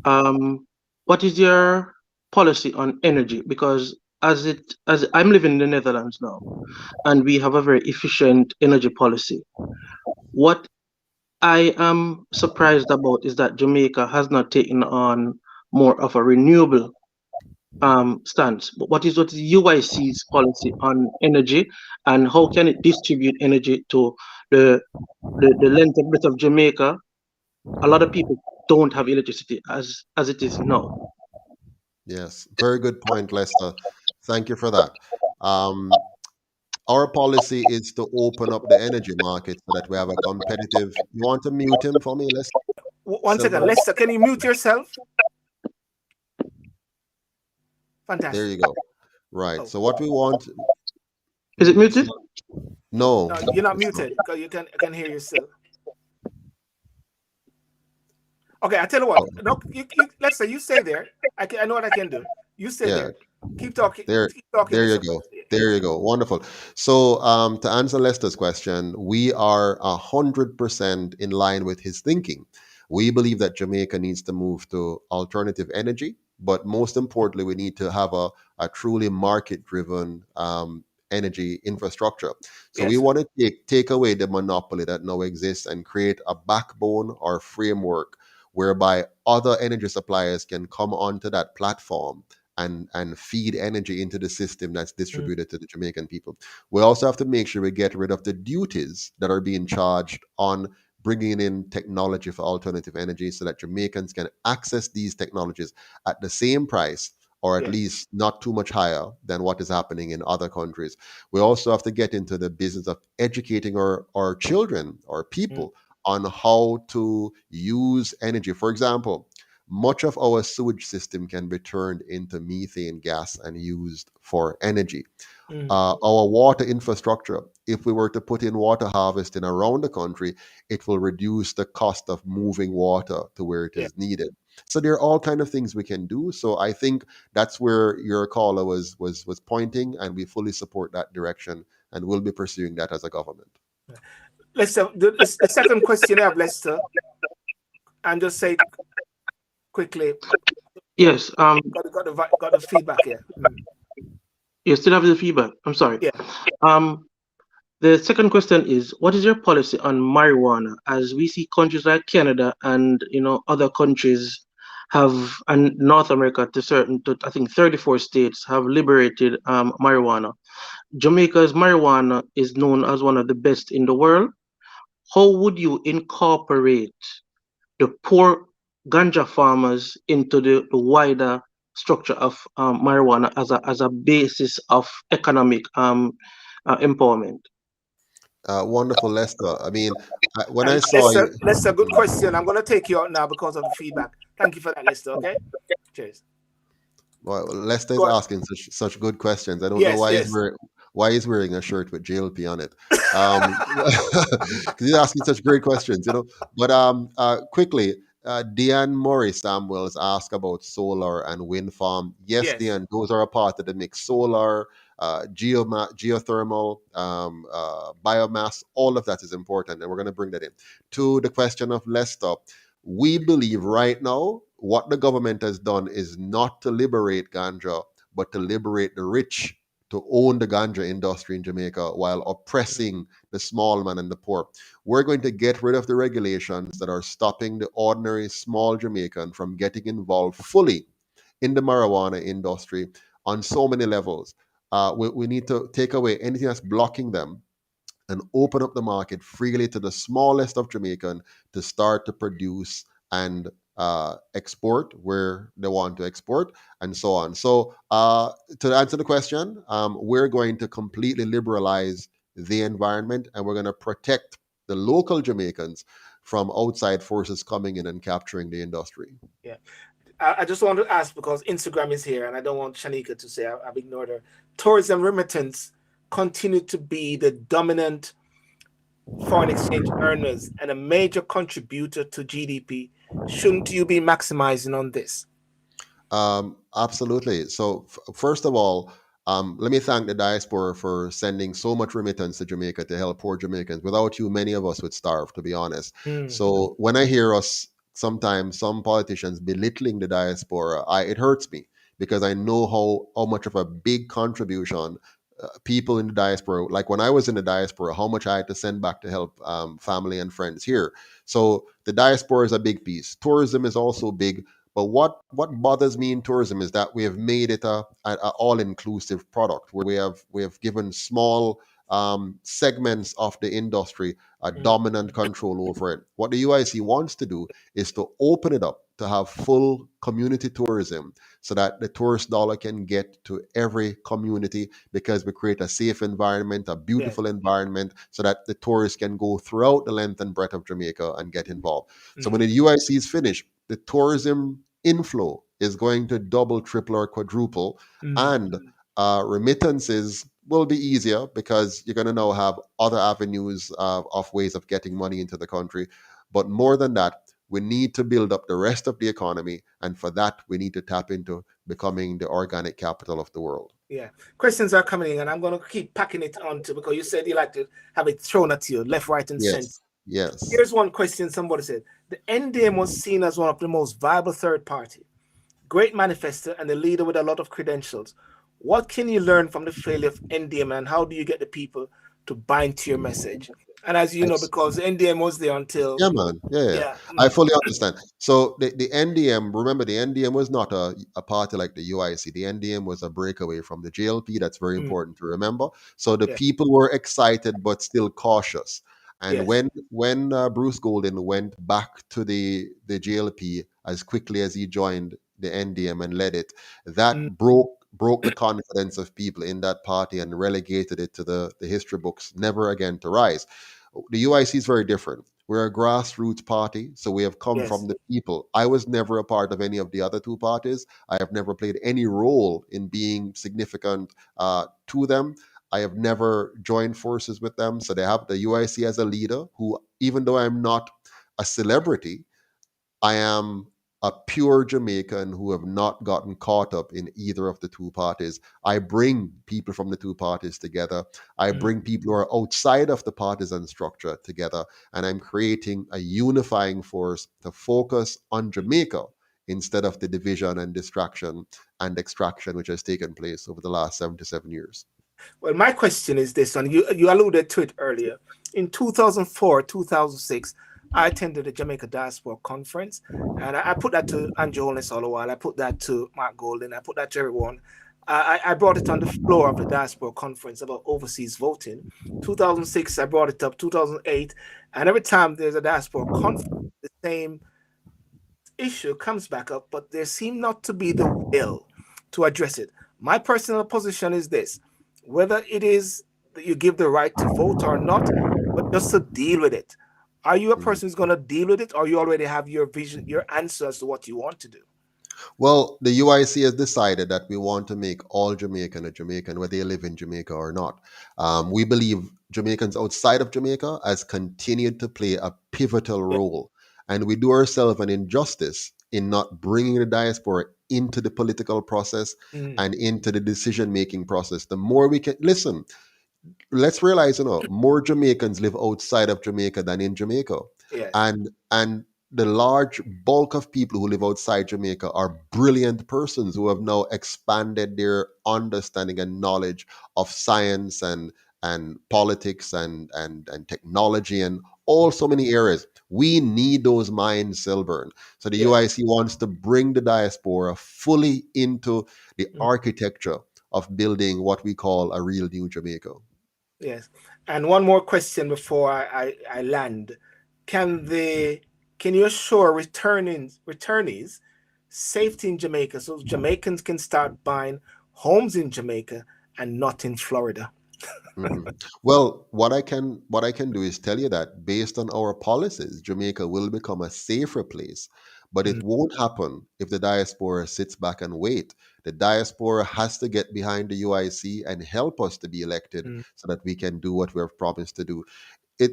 what is your policy on energy? Because as I'm living in the Netherlands now, and we have a very efficient energy policy. What I am surprised about is that Jamaica has not taken on more of a renewable stance. But what is UIC's policy on energy, and how can it distribute energy to the length and breadth of Jamaica? A lot of people don't have electricity as it is now. Yes, very good point, Lester. Thank you for that. Our policy is to open up the energy market so that we have a competitive. You want to mute him for me, Lester? One second, Lester, can you mute yourself? Fantastic. There you go. Right. So what we want. Is it muted? No. You're not muted. I can hear you still. Okay, I tell you what. No, Lester, you stay there. I know what I can do. You stay there. Keep talking. There you go. There you go. Wonderful. So to answer Lester's question, we are 100% in line with his thinking. We believe that Jamaica needs to move to alternative energy, but most importantly, we need to have a truly market-driven energy infrastructure. So we want to take away the monopoly that now exists and create a backbone or framework whereby other energy suppliers can come onto that platform and feed energy into the system that's distributed to the Jamaican people. We also have to make sure we get rid of the duties that are being charged on bringing in technology for alternative energy so that Jamaicans can access these technologies at the same price or at least not too much higher than what is happening in other countries. We also have to get into the business of educating our children or people on how to use energy. For example, much of our sewage system can be turned into methane gas and used for energy. Our water infrastructure, if we were to put in water harvesting around the country, it will reduce the cost of moving water to where it is needed. So there are all kinds of things we can do. So I think that's where your caller was pointing, and we fully support that direction, and we'll be pursuing that as a government. Lester, the second question I have, Lester, and just say quickly. Yes. Got the feedback here. You still have the feedback. I'm sorry. The second question is, what is your policy on marijuana? As we see countries like Canada and other countries have, and North America to I think 34 states have liberated marijuana. Jamaica's marijuana is known as one of the best in the world. How would you incorporate the poor ganja farmers into the wider structure of marijuana as a basis of economic empowerment? Wonderful, Lester. I mean, when I saw you... Lester, good question. I'm going to take you out now because of the feedback. Thank you for that, Lester. Okay? Cheers. Well, Lester is asking such good questions. I don't know why he's wearing a shirt with JLP on it. Because he's asking such great questions, But quickly, Deanne Morris Samuels asked about solar and wind farm. Yes, Deanne, those are a part of the mix. Solar, geothermal, biomass, all of that is important, and we're going to bring that in. To the question of Lester, we believe right now what the government has done is not to liberate ganja, but to liberate the rich to own the ganja industry in Jamaica while oppressing the small man and the poor. We're going to get rid of the regulations that are stopping the ordinary small Jamaican from getting involved fully in the marijuana industry on so many levels. We need to take away anything that's blocking them and open up the market freely to the smallest of Jamaican to start to produce and export where they want to export, and so on. So to answer the question, we're going to completely liberalize the environment, and we're going to protect the local Jamaicans from outside forces coming in and capturing the industry. Yeah. I just want to ask, because Instagram is here, and I don't want Shanika to say I've ignored her. Tourism remittance continue to be the dominant foreign exchange earners and a major contributor to GDP. Shouldn't you be maximizing on this? Absolutely. So first of all, let me thank the diaspora for sending so much remittance to Jamaica to help poor Jamaicans. Without you, many of us would starve, to be honest. So when I hear sometimes some politicians belittling the diaspora, it hurts me, because I know how much of a big contribution people in the diaspora, like when I was in the diaspora, how much I had to send back to help family and friends here. So the diaspora is a big piece. Tourism is also big. But what bothers me in tourism is that we have made it a all-inclusive product, where we have given small segments of the industry a dominant control over it. What the UIC wants to do is to open it up to have full community tourism so that the tourist dollar can get to every community, because we create a safe environment, a beautiful environment, so that the tourists can go throughout the length and breadth of Jamaica and get involved. So when the UIC is finished, the tourism inflow is going to double, triple, or quadruple, and remittances will be easier because you're going to now have other avenues of ways of getting money into the country. But more than that, we need to build up the rest of the economy, and for that, we need to tap into becoming the organic capital of the world. Yeah, questions are coming in, and I'm going to keep packing it on to, because you said you like to have it thrown at you, left, right, and center. Yes. Here's one question somebody said. The NDM was seen as one of the most viable third party, great manifesto, and a leader with a lot of credentials. What can you learn from the failure of NDM, and how do you get the people to bind to your message? And as you know, because the NDM was there until... Yeah, man. Yeah. I fully understand. So the NDM, remember, the NDM was not a party like the UIC. The NDM was a breakaway from the JLP. That's very important to remember. So the people were excited but still cautious. And when Bruce Golden went back to the JLP as quickly as he joined the NDM and led it, that broke the confidence of people in that party and relegated it to the history books, never again to rise. The UIC is very different. We're a grassroots party, so we have come from the people. I was never a part of any of the other two parties. I have never played any role in being significant to them. I have never joined forces with them. So they have the UIC as a leader who, even though I'm not a celebrity, I am a pure Jamaican who have not gotten caught up in either of the two parties. I bring people from the two parties together. I bring people who are outside of the partisan structure together, and I'm creating a unifying force to focus on Jamaica instead of the division and distraction and extraction which has taken place over the last 77 years. Well, my question is this, and you alluded to it earlier. In 2004, 2006, I attended the Jamaica Diaspora conference, and I put that to Andrew Holness all the while. I put that to Mark Golden. I put that to everyone. I brought it on the floor of the Diaspora conference about overseas voting. 2006, I brought it up. 2008, and every time there's a Diaspora conference, the same issue comes back up, but there seems not to be the will to address it. My personal position is this: whether it is that you give the right to vote or not, but just to deal with it. Are you a person who's going to deal with it, or you already have your vision, your answer as to what you want to do? Well, the UIC has decided that we want to make all Jamaican a Jamaican, whether they live in Jamaica or not. We believe Jamaicans outside of Jamaica has continued to play a pivotal role, and we do ourselves an injustice in not bringing the diaspora into the political process and into the decision-making process. The more we can listen, let's realize, more Jamaicans live outside of Jamaica than in Jamaica. Yes. And the large bulk of people who live outside Jamaica are brilliant persons who have now expanded their understanding and knowledge of science and politics and technology and so many areas. We need those minds, Sylbourne. So the UIC wants to bring the diaspora fully into the architecture of building what we call a real new Jamaica. Yes. And one more question before I land. Can you assure returnees safety in Jamaica so Jamaicans can start buying homes in Jamaica and not in Florida? Well, what I can do is tell you that based on our policies, Jamaica will become a safer place. But it won't happen if the diaspora sits back and wait. The diaspora has to get behind the UIC and help us to be elected so that we can do what we have promised to do.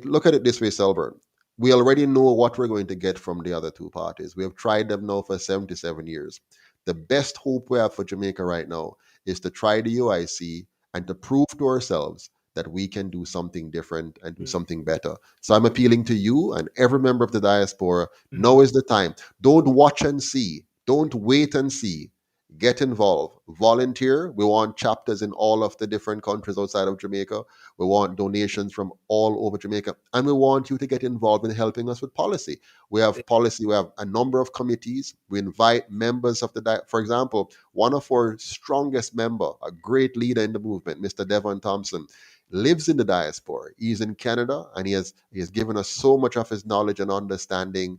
Look at it this way, Sylbourne. We already know what we're going to get from the other two parties. We have tried them now for 77 years. The best hope we have for Jamaica right now is to try the UIC and to prove to ourselves that we can do something different and do something better. So I'm appealing to you and every member of the diaspora. Now is the time. Don't watch and see. Don't wait and see. Get involved. Volunteer. We want chapters in all of the different countries outside of Jamaica. We want donations from all over Jamaica. And we want you to get involved in helping us with policy. We have policy. We have a number of committees. We invite members of for example, one of our strongest member, a great leader in the movement, Mr. Devon Thompson, lives in the diaspora. He's in Canada, and he has given us so much of his knowledge and understanding.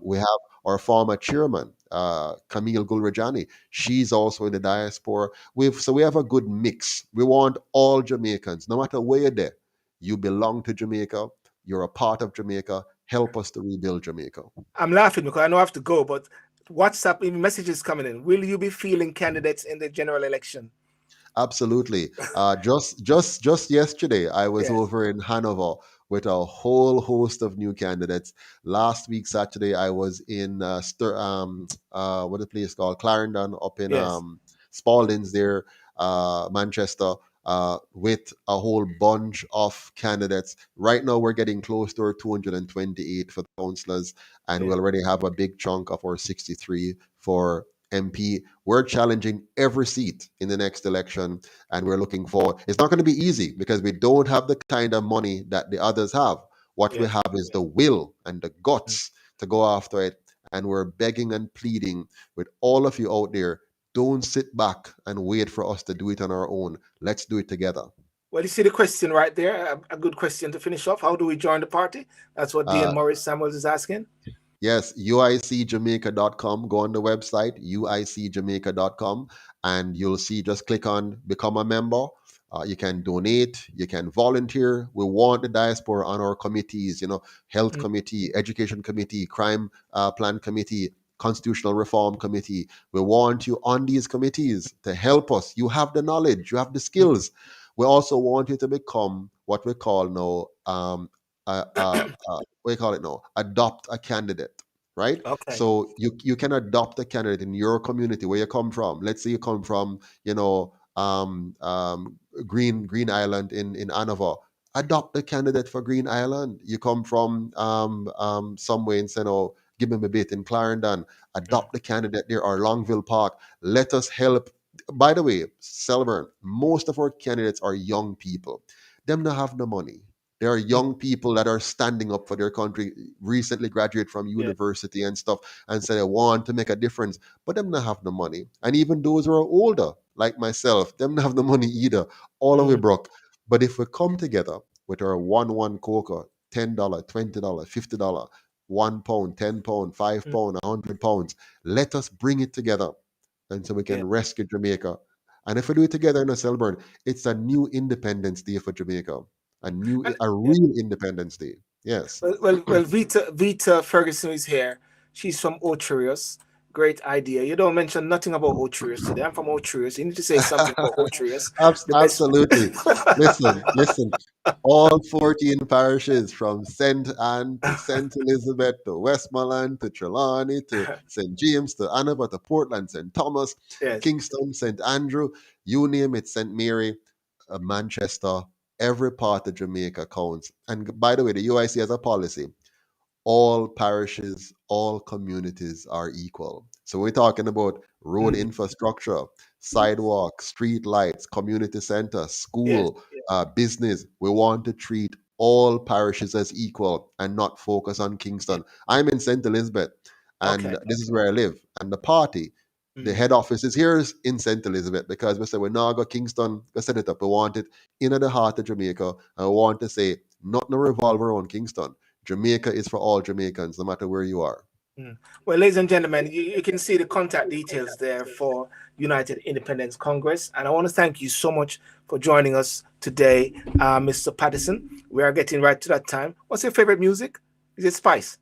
We have our former chairman, Camille Gulrajani. She's also in the diaspora. So we have a good mix. We want all Jamaicans, no matter where you're there. You belong to Jamaica. You're a part of Jamaica. Help us to rebuild Jamaica. I'm laughing because I know I have to go, but WhatsApp messages coming in. Will you be fielding candidates in the general election? Absolutely. Just yesterday, I was over in Hanover with a whole host of new candidates. Last week, Saturday, I was in what the place called Clarendon up in Spaldings there, Manchester, with a whole bunch of candidates. Right now, we're getting close to our 228 for the councillors, and we already have a big chunk of our 63 for MP. We're challenging every seat in the next election, and we're looking forward. It's not going to be easy because we don't have the kind of money that the others have. What we have is the will and the guts to go after it, and we're begging and pleading with all of you out there. Don't sit back and wait for us to do it on our own. Let's do it together. Well, you see the question right there, a good question to finish off. How do we join the party? That's what Dean Morris Samuels is asking. Yes, UICJamaica.com. Go on the website, UICJamaica.com, and you'll see, just click on Become a Member. You can donate, you can volunteer. We want the diaspora on our committees, Health Committee, Education Committee, Crime Plan Committee, Constitutional Reform Committee. We want you on these committees to help us. You have the knowledge, you have the skills. We also want you to become what we call now, adopt a candidate, right? Okay. So you can adopt a candidate in your community where you come from. Let's say you come from, Green Island in Hanover. Adopt a candidate for Green Island. You come from somewhere in give them a bit in Clarendon. Adopt the candidate there, or Longville Park. Let us help. By the way, Sylbourne, most of our candidates are young people. Them not have no money. There are young people that are standing up for their country, recently graduated from university and stuff, and say they want to make a difference, but them not have the money. And even those who are older, like myself, them not have the money either. All of it broke. But if we come together with our 1 cocoa, $10, $20, $50, £1, £10, £5, £100, let us bring it together, and so we can rescue Jamaica. And if we do it together in a Sylbourne, it's a new Independence Day for Jamaica. A real Independence Day. Yes. Well, Vita Ferguson is here. She's from Ocherius. Great idea. You don't mention nothing about Ocherius today. I'm from Ocherius. You need to say something about Ocherius. Absolutely. Listen. All 14 parishes, from St. Anne to St. Elizabeth to Westmoreland to Trelawney to St. James to Hanover to Portland, St. Thomas, Kingston, St. Andrew, you name it, St. Mary, Manchester. Every part of Jamaica counts. And by the way, the UIC has a policy. All parishes, all communities are equal. So we're talking about road infrastructure, sidewalk, street lights, community center, school, business. We want to treat all parishes as equal and not focus on Kingston. I'm in St. Elizabeth, and this is where I live. And the party, the head office is here in St. Elizabeth, because we say we're not going to Kingston, go set it up. We want it in the heart of Jamaica. And we want to say, not no revolve around Kingston. Jamaica is for all Jamaicans, no matter where you are. Well, ladies and gentlemen, you can see the contact details there for United Independents Congress. And I want to thank you so much for joining us today, Mr. Patterson. We are getting right to that time. What's your favorite music? Is it Spice?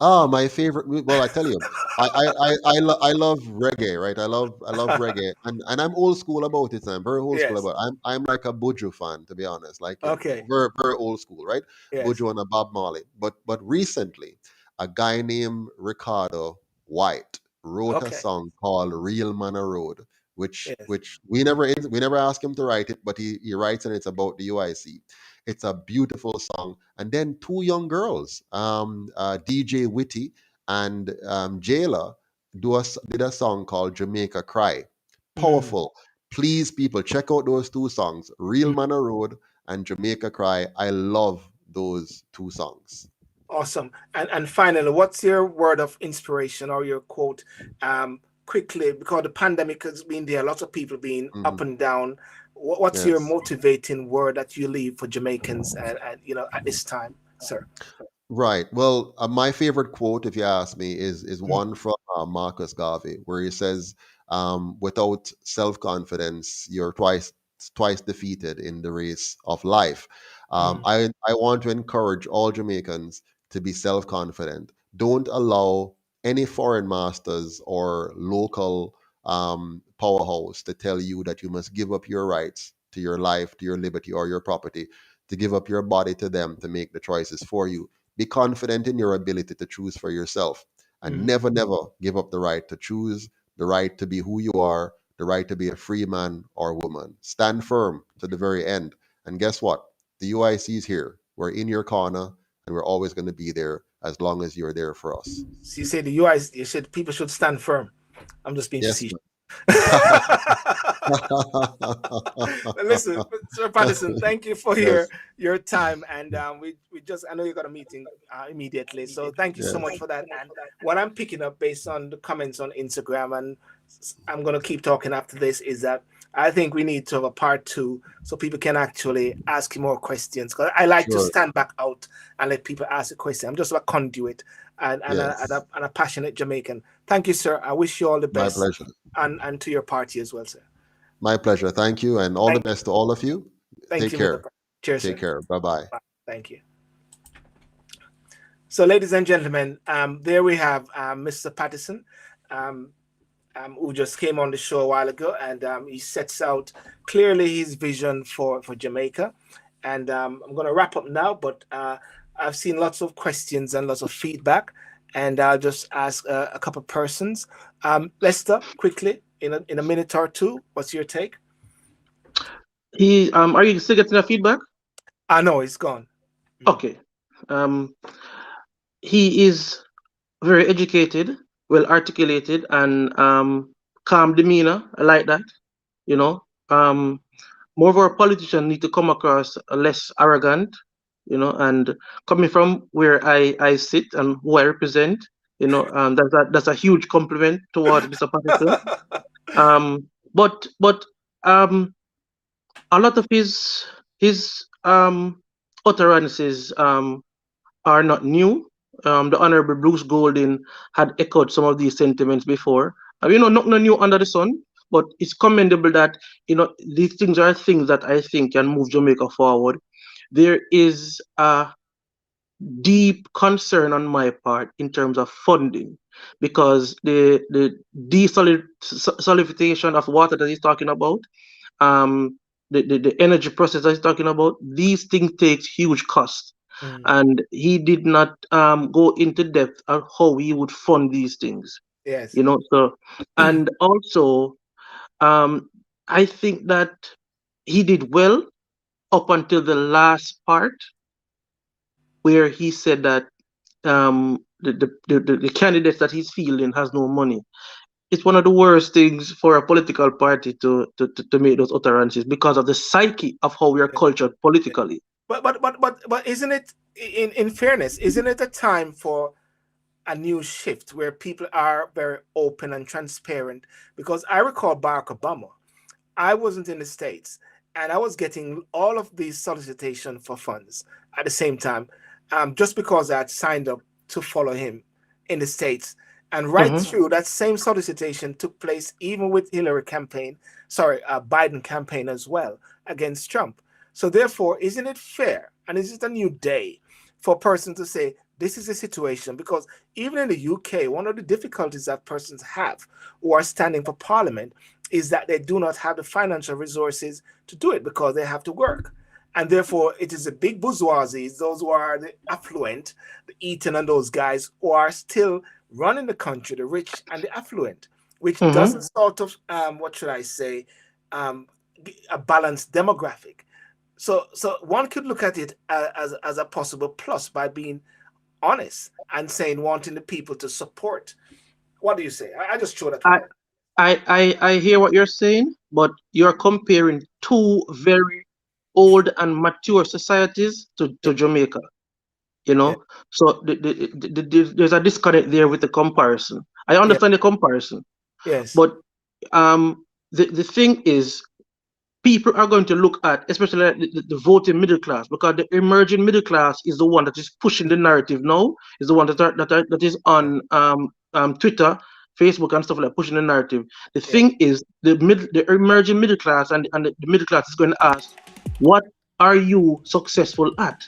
My favorite. Well, I tell you, I love reggae, right? I love reggae, and I'm old school about it. I'm very old school about it. I'm like a Buju fan, to be honest. Like very very old school, right? Buju and a Bob Marley. But recently, a guy named Ricardo White wrote a song called "Real Man a Road," which we never asked him to write it, but he writes, and it's about the UIC. It's a beautiful song. And then two young girls, DJ Witty and Jayla, did a song called Jamaica Cry. Powerful. Please, people, check out those two songs, Real Man a Road and Jamaica Cry. I love those two songs. Awesome. And finally, what's your word of inspiration or your quote? Quickly, because the pandemic has been there, lots of people being up and down. What's your motivating word that you leave for Jamaicans and at this time, sir? Right. Well, my favorite quote, if you ask me, is one from Marcus Garvey, where he says, "Without self-confidence, you're twice defeated in the race of life." I want to encourage all Jamaicans to be self-confident. Don't allow any foreign masters or local powerhouse to tell you that you must give up your rights to your life, to your liberty, or your property, to give up your body to them to make the choices for you. Be confident in your ability to choose for yourself, and never, never give up the right to choose, the right to be who you are, the right to be a free man or woman. Stand firm to the very end. And guess what? The UIC is here. We're in your corner, and we're always going to be there as long as you're there for us. So you say the UIC, you said people should stand firm. I'm just being facetious. Listen, Sir Patterson, thank you for your time, and we just, I know you got a meeting immediately, so thank you so much for that. And what I'm picking up based on the comments on Instagram, and I'm going to keep talking after this, is that I think we need to have a part 2 so people can actually ask you more questions, because I like to stand back out and let people ask a question. I'm just a conduit and a passionate Jamaican. Thank you, sir. I wish you all the best. My pleasure. And to your party as well, sir. My pleasure. Thank you, and all the best to all of you. Take care. Cheers. Take care. Bye-bye. Thank you. So, ladies and gentlemen, there we have Mr. Patterson, who just came on the show a while ago, and he sets out clearly his vision for Jamaica. And I'm going to wrap up now, but I've seen lots of questions and lots of feedback, and I'll just ask a couple of persons. Lester, quickly, in a minute or two, what's your take? Are you still getting the feedback? No, it's gone. Okay. He is very educated, well articulated, and calm demeanor. I like that. You know, more of our politicians need to come across less arrogant. You know, and coming from where I sit and who I represent, you know, that's a huge compliment towards Mr. Patterson. But a lot of his utterances are not new. The Honorable Bruce Golding had echoed some of these sentiments before. You know, not new under the sun, but it's commendable that, you know, these things are things that I think can move Jamaica forward. There is a deep concern on my part in terms of funding, because the desolidification of water that he's talking about, the energy process that he's talking about, these things take huge cost. And he did not go into depth on how he would fund these things. Yes. You know, so, and also, I think that he did well up until the last part, where he said that the candidates that he's fielding has no money. It's one of the worst things for a political party to make those utterances, because of the psyche of how we are cultured politically. But isn't it, in fairness, isn't it a time for a new shift where people are very open and transparent? Because I recall Barack Obama, I wasn't in the States, and I was getting all of these solicitations for funds at the same time, just because I had signed up to follow him in the States. And through that same solicitation took place even with Biden campaign as well against Trump. So therefore, isn't it fair, and is it a new day for a person to say, this is the situation? Because even in the UK, one of the difficulties that persons have who are standing for parliament is that they do not have the financial resources to do it, because they have to work. And therefore, it is the big bourgeoisie, those who are the affluent, the Eton and those guys, who are still running the country, the rich and the affluent, which doesn't sort of, what should I say, a balanced demographic. So one could look at it as a possible plus by being honest and saying, wanting the people to support. What do you say? I just throw that. I hear what you're saying, but you're comparing two very old and mature societies to Jamaica. You know, so there's a disconnect there with the comparison. I understand the comparison. Yes. But the thing is, people are going to look at, especially the voting middle class, because the emerging middle class is the one that is pushing the narrative now, is the one that is on Twitter, Facebook, and stuff like that, pushing the narrative. The thing is, the emerging middle class and the middle class is going to ask, what are you successful at?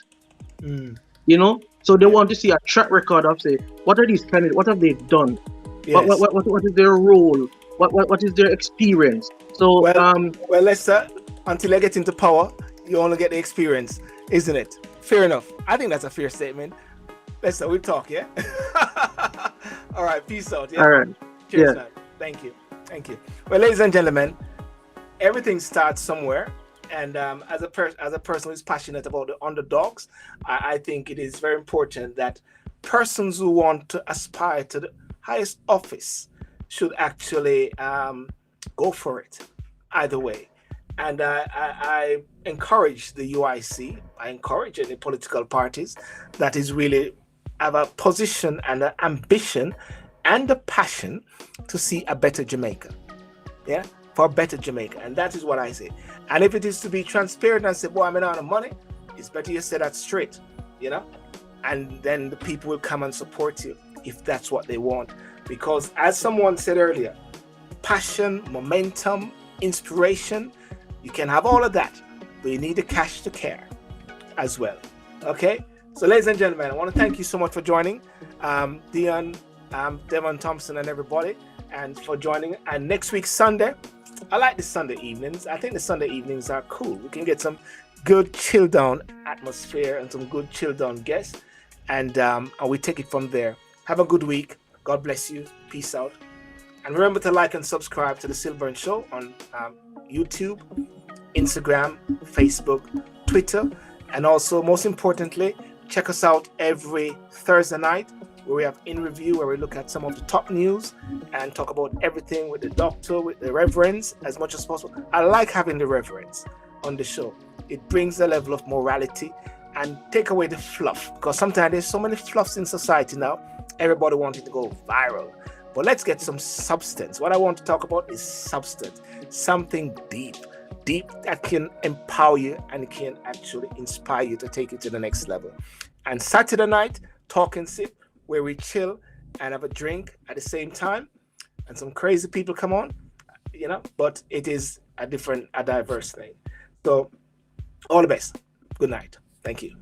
You know, so they want to see a track record of, say, what are these candidates? What have they done? Yes. What is their role? What is their experience? So well, Lester, until I get into power, you only get the experience, isn't it? Fair enough. I think that's a fair statement. Lester, we'll talk, yeah. All right, peace out. Yeah. All right. Cheers, man. Thank you. Well, ladies and gentlemen, everything starts somewhere. And as a person who's passionate about the underdogs, I think it is very important that persons who want to aspire to the highest office should actually go for it either way. And I encourage the UIC, I encourage any political parties that is really have a position and an ambition and a passion to see a better Jamaica. Yeah, for a better Jamaica. And that is what I say. And if it is to be transparent and say, boy, I'm in out of money, it's better you say that straight, you know? And then the people will come and support you if that's what they want. Because as someone said earlier, passion, momentum, inspiration, you can have all of that, but you need the cash to care as well. Okay? So ladies and gentlemen, I want to thank you so much for joining. Dion, Devon Thompson and everybody, and for joining. And next week, Sunday, I like the Sunday evenings. I think the Sunday evenings are cool. We can get some good chill down atmosphere and some good chill down guests. And we take it from there. Have a good week. God bless you. Peace out. And remember to like and subscribe to the Sylbourne Show on YouTube, Instagram, Facebook, Twitter. And also, most importantly, check us out every Thursday night where we have In Review, where we look at some of the top news and talk about everything with the doctor, with the reverends, as much as possible. I like having the reverends on the show. It brings a level of morality and take away the fluff, because sometimes there's so many fluffs in society now. Everybody wanting to go viral. But let's get some substance. What I want to talk about is substance, something deep that can empower you and can actually inspire you to take it to the next level. And Saturday night, Talk and Sip, where we chill and have a drink at the same time, and some crazy people come on, you know, but it is a diverse thing. So all the best. Good night. Thank you.